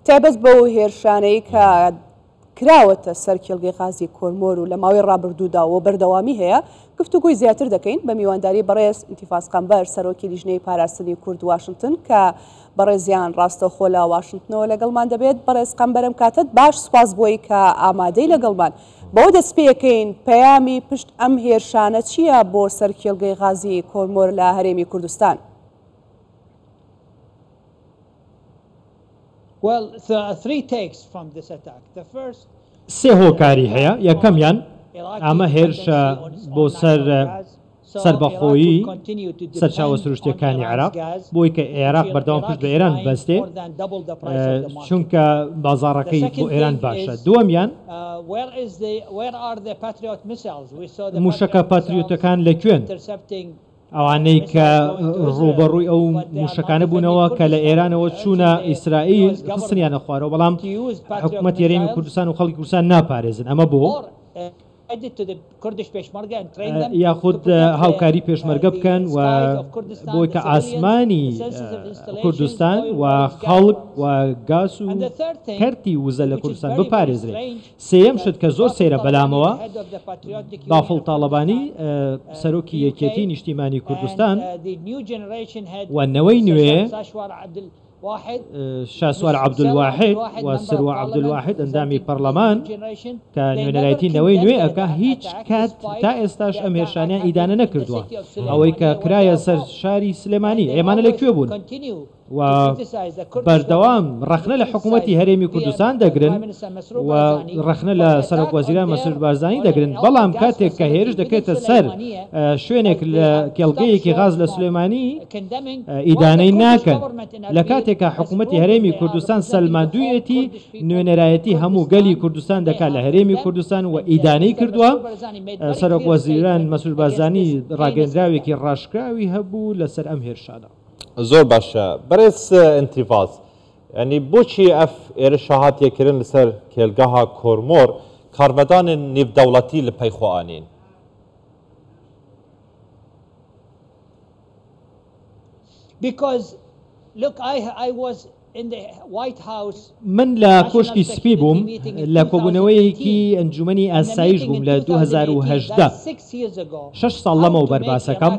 تایبەت بەو هێرشانەی کە کراوەتە سەر کێڵگەی غازی کۆرمۆر و لە ماوەی ڕابردووداوە بەردەوامی هەیە گفتوگوی زیاتر دەکەین بە میوانداری بەڕێز ئینتیفاز قەمبەر سەرۆکی لیژنەی پاراستنی کورد واشنگتن کە بەڕێزیان ڕاستەوخۆ لە واشنگتنەوە لەگەڵمان دەبێت. بەڕێز قەمبەرم کاتت باش سوپاس بۆی کە ئامادەی لەگەڵمان بەو دەست پێکەین پەیامی پشت ئەم هێرشانە چییە بۆ سەر کێڵگەی غازی کۆرمۆر لە هەرێمی کوردستان؟ سێ هۆکاری هەیە. یەکەمیان ئەمە هێرشە بۆ سەربەخۆیی سەرچاوە سروشتیەکانی عێراق بۆی کە عێراق بەردەوام پشت بە ئێران بەستێ چونکە بازاڕەکەی بۆ ئێران باشە. دووەمیان موشەکە پاتریۆتەکان لەکوێن؟ ئەوانەی کە ڕوبەڕووی ئەو موشەکانە بوونەوە کە لە ئێرانەوە چوونە ئیسرائیل خستنیانە خوارەوە بەڵام حکوومەت هەرێمی کوردستان و خەڵکی کوردستان ناپارێزن. ئەمە بۆ یاخود هاوکاری پێشمەرگە بکەن و بۆی کە ئاسمانی کوردستان و خەڵک و گاس و کەرتی وزە لە کوردستان بپارێزرێت. سێەم شت کە زۆر سەیرە بەلامەوە بافڵ تاڵەبانی سەرۆکی یەکێتی نیشتیمانی کوردستان و نەوەی نوێ شاسوار عەبدولواحید و سروە عەبدولواحید ئەندامی پەرلەمان کە نوێنەرایەتی نەوەی نوێ ئەکا هیچ کات تا ئێستاش ئەم هێرشانیان ئیدانە نەکردووە. ئەوەی کە کرایە سەر شاری سلێمانی ئێمانە لەکوێ بوون و بەردەوام ڕەخنە لە حکوومەتی هەرێمی کوردستان دەگرن و ڕەخنە لە سەرۆک وەزیران مەسعود بارزانی دەگرن. بەڵام کاتێک کە هێرش دەکرێتە سەر شوێنێک لە کێڵگەیەکی غاز لە سلێمانی ئیدانەی ناکەن. لە کاتێکە حکوومەتی هەرێمی کوردستان سەلماندوویەتی نوێنەرایەتی هەموو گەلی کوردستان دەکات لە هەرێمی کوردستان و ئیدانەی کردووە. سەرۆک وەزیران مەسعود بارزانی ڕاگەندراوێکی ڕاشکراوی هەبوو لەسەر ئەم هێرشانە. زۆر باشە. بەڕێز ئینتیفاز ینی بۆچی ئەف ئێرشە هاتیەکردن لەسەر کێلگەها کۆرمۆر کارمەدانên نێودەوڵەتی لە پەیخۆئانین؟ من لە کۆشکی سپی بووم لە کۆبوونەوەیەکی ئەنجومەنی ئاسایش بووم لە 2018 6 ساڵ لەمەوە بەرباسەکەم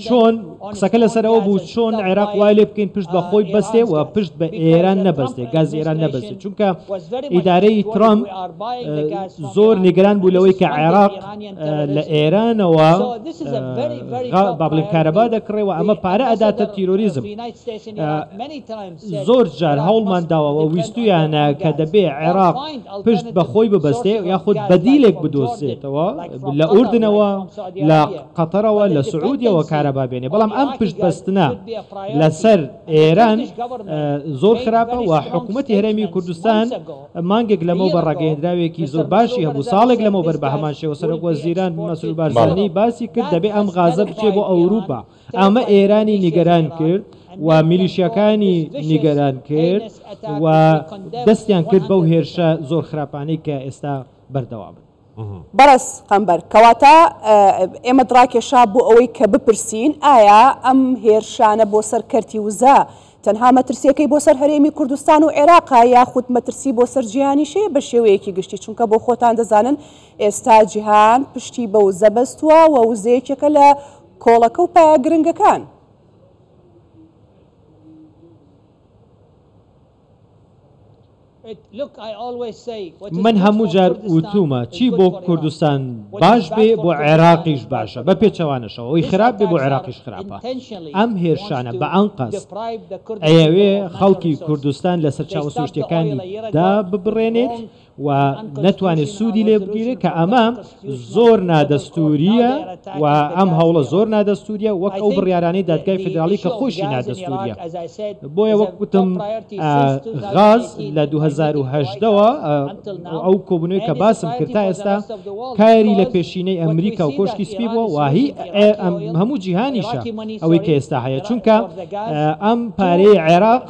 چۆن قسەکە لەسەرەوە بوو چۆن عێراق وای لێ بکەین پشت بە خۆی بەستێ و پشت بە ئێران نەبەستێ گاز ئێران نەبەستێ چونکە ئیدارەی ترامپ زۆر نیگەران بوو لەوەی کە عێراق لە ئێرانەوە با بڵێن کارەبا دەکڕێەوە ئەمە پارە ئەداتە تیرۆریزم. زۆر جار هەوڵمان داوەوە ویستویانە کە دەبێ عێراق پشت بە خۆی ببەستێ یاخود بەدیلێک بدۆزێتەوە لە ئوردنەوە لە قەتەرەوە لە سعودیەوە کارەبا بێنێ. بەڵام ئەم پشت بەستنە لەسەر ئێران زۆر خراپە و حکوومەتی هەرێمی کوردستان مانگێک لەمەوە بە ڕاگەیەندراوێکی زۆر باشی هەبوو ساڵێک لەمەوە بەر بە هەمان شێوە سەرۆک وەزیران مەسعود بارزانی باسی کرد دەبێ ئەم غازە بچێ بۆ ئەوروپا. ئەمە ئێرانی نیگەران کرد و میلیشیەکانی نیگەران کرد و دەستیان کرد بەو هێرشە زۆر خراپانەی کە ئێستا بەردەوامن. بەڕێز قەمبەر کەواتە ئێمە دڕاکێشا بۆ ئەوەی کە بپرسین ئایا ئەم هێرشانە بۆ سەر کەرتی وزە تەنها مەترسیەکەی بۆ سەر هەرێمی کوردستان و عێراقا یاخود مەترسی بۆ سەر جیهانی شەیە بە شێوەیەکی گشتی چونکە بۆ خۆتان دەزانن ئێستا جیهان پشتی بە وزە بەستووە و وزەیەکێکە لە کۆڵەکە و پایە گرنگەکان. من هەموو جار وتومە چی بۆ کوردستان باش بێ بۆ عێراقیش باشە بە پێچەوانەشەوە ئەوی خراپ بێ بۆ عێراقیش خراپە. ئەم هێرشانە بە ئەنقەس ئەیەوێ خەڵکی کوردستان لە سەرچاوە سروشتیەکانی دا ببڕێنێت و نەتوانێت سوودی لێ بگیرێت کە ئەمە زۆر نادەستوریە و ئەم هەوڵە زۆر نادەستوریە وەک ئەو بڕیارانەی دادگای فدرالی کە خۆشی نادەستوریە. بۆیە وەک وتم غاز لە 2018ەوە ئەو کۆبوونەوەی کە باسم کرد تا ئێستا کاری لە پێشینەی ئەمریکا و کۆشکی سپی بووە واهی هەموو جیهانیشە ئەوەی کە ئێستا هەیە چونکە ئەم پارەی عێراق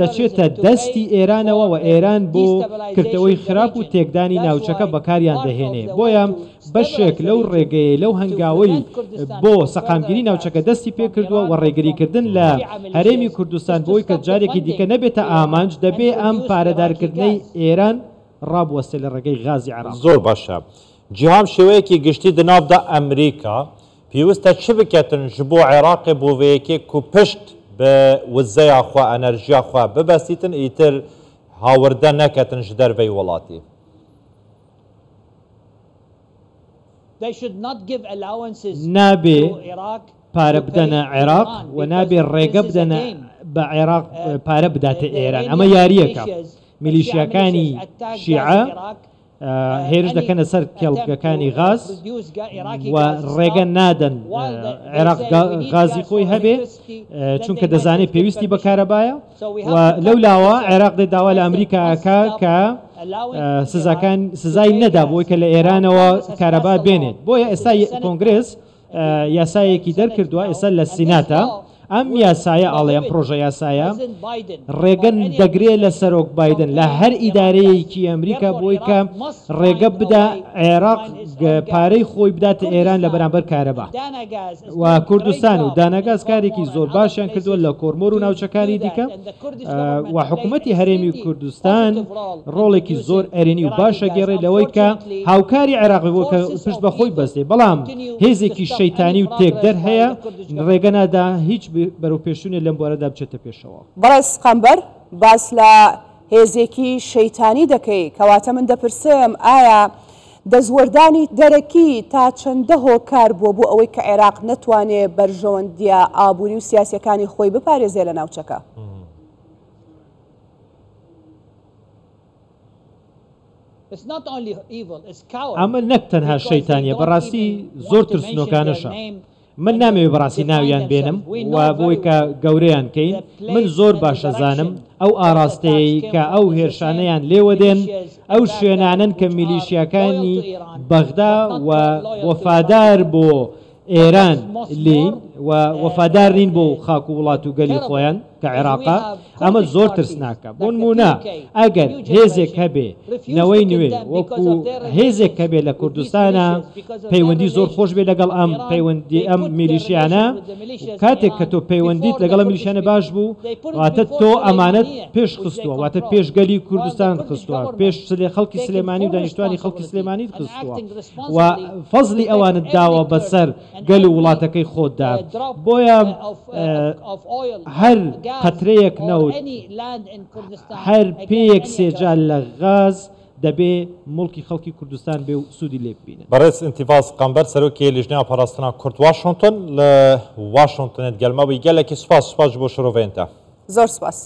دەچێتە دەستی ئێرانەوە و ئێران بۆ کردەوەی خراپ و تێکدانی ناوچەکە بەکاریان دەهێنێ بۆیە بەشێک لەو ڕێگەیە لەو هەنگاوی بۆ سەقامگیری ناوچەکە دەستی پێ کردووە و ڕێگریکردن لە هەرێمی کوردستان بۆی کە جارێکی دیکە نەبێتە ئامانج دەبێ ئەم پارەدارکردنەی ئێران ڕابوەستێ لە ڕێگەی غازی عێراق. زۆر باشە. جیهام شێوەیەکی گشتی دناودا ئەمریکا پێویستە چ بکەتن ji بۆ عێراقی بۆ vêyekê ku pişt bi wizeya xwe enerjiya xwe bibestîtin îtir hawirde neketin ji derveyê welatî. نابێ پارە بدەنە عێراق و نابێ ڕێگە بدەنە بە عێراق پارە بداتە ئێران ئەمە یاریەکە میلیشیاکانی شیعە هێرش دەکەنە سەر کێڵگەکانی غاز و ڕێگە نادەن عێراق غازی خۆی هەبێ چونکە دەزانێت پێویستی بە کارەبایە و لەو لاوە عێراق دێ داوا لە ئەمریکاکە کە سزای نەدا بۆی کە لە ئێرانەوە کارەبا بێنێت بۆیە ئێستا کۆنگرس یاسایەکی دەرکردووە ئێستا لە سیناتە ئەم یاسایە ئاڵێم پرۆژە یاسایە ڕێگەن دەگرێت لە سەرۆک بایدن لە هەر ئیدارەیەکی ئەمریکا بۆی کە ڕێگە بدا عێراق پارەی خۆی بداتە ئێران لە بەرامبەر کارەبا و کوردستان و دانەگاز کارێکی زۆر باشیان کردووە لە کۆرمۆر و ناوچەکانی دیکە و حکوومەتی هەرێمی کوردستان ڕۆڵێکی زۆر ئەرێنی و باشە گێڕێ لەوەی کە هاوکاری عێراقی بۆ کە پشت بەخۆی بەستێ بەڵام هێزێکی شەیتانی و تێکدەر هەیە ڕێگە نادا هیچ بەرەو پێشونێ لەم بۆرەدا بچێتە پێشەوە. بەڕێز قەمبەر باس لە هێزێکی شەیتانی دەکەی کەواتە من دەپرسم ئایا دەزوەردانی دەرەکی تا چەندە هۆکار بووە بۆ ئەوەی کە عێراق نەتوانێت بەرژەوەندیە ئابووری و سیاسیەکانی خۆی بپارێزێ لە ناوچەکە؟ ئەمە نەک تەنها شەیتانیە بەڕاستی زۆر ترسنۆکانەشە. من نامەوێت بەڕاستی ناویان بێنم و بۆی کە گەورەیان کەین من زۆر باشە زانم ئەو ئاراستەیە کە ئەو هێرشانەیان لێوە دێن ئەو شوێنانن کە میلیشیاکانی بەغدا و وەفادار بۆ ئێران لین و وەفادار نین بۆ خاک و وڵات و گەلی خۆیان کە عێراقا ئەمە زۆر ترسناکە بۆ نمونە ئەگەر هێزێک هەبێ نەوەی نوێ وەکو هێزێک هەبێ لە کوردستانە پەیوەندی زۆر خۆش بێ لەگەڵ ئەم پەیوەندی ئەم میلیشیانە کاتێک کە تۆ پەیوەندیت لەگەڵ میلیشیانە باش بوو واتە تۆ ئەمانەت پێش خستووە واتە پێشگەلی کوردستان خستووە پێش خەڵکی سلێمانی و دانیشتوانی خەڵکی سلێمانیت خستووە و فەزلی ئەوانت داوە بەسەر گەل و وڵاتەکەی خۆتدا بۆیە هەر قەترەیەک نەوت هەر پێیەک سێجار لە غاز دەبێ مڵکی خەڵکی کوردستان بێ و سوودی لێ ببینن. بەڕێز ئینتیڤاز قەمبەر سەرۆکی لیژنەیە پاراستنا کورد واشنگتن لە واشنگتنت گەلمەوەی گەلێکی سوپاس بۆ شۆڕۆڤێنتە. زۆر سوپاس.